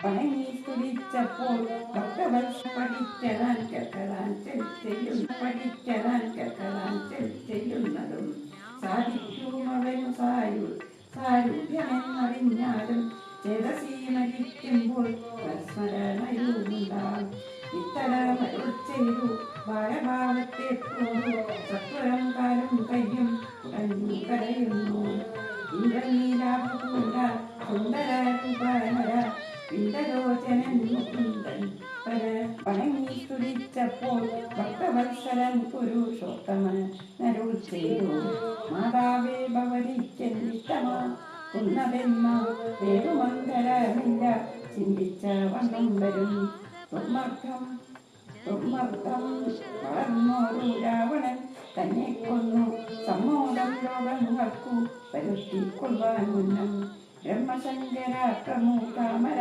വണങ്ങി സ്തുതിച്ചപ്പോൾ ഭക്തവത്സ പഠിച്ചതാൻ സാധിക്കും അവനു സാരൂപ്യമെന്നറിഞ്ഞാലും ചേതസീമരിക്കുമ്പോൾ സ്മരണയുമുണ്ടാകും. ഇത്തരമരുൾ ചെയ്തു ബാലഭാവത്തെ തോന്നു സത്വരം കാലം കയ്യും ഉടഞ്ഞു കരയുന്നു. ഇന്ദ്രനീലാപൂണ്ട സുന്ദര രൂപനര വിന്ദലോചനൻ മുകുന്ദൻ വണങ്ങി സ്തുതിച്ചപ്പോൾ ഭക്തവത്സരൻ പുരുഷോത്തമൻ നരുൾ ചെയ്തു. മാതാവേ ഭവതിക്കെന്നിഷ്ടമാ കുന്നതെന്ന വേറുമന്തരമില്ല ചിന്തിച്ച വണ്ണം വരും. ദുർമർദ്ദം വളർന്നോരു രാവണൻ തന്നെ കൊന്നു സമ്മോദം ലോകങ്ങൾക്കു വരുത്തിക്കൊള്ളുവാൻ മുന്നം ബ്രഹ്മശങ്കര പ്രമുഖമര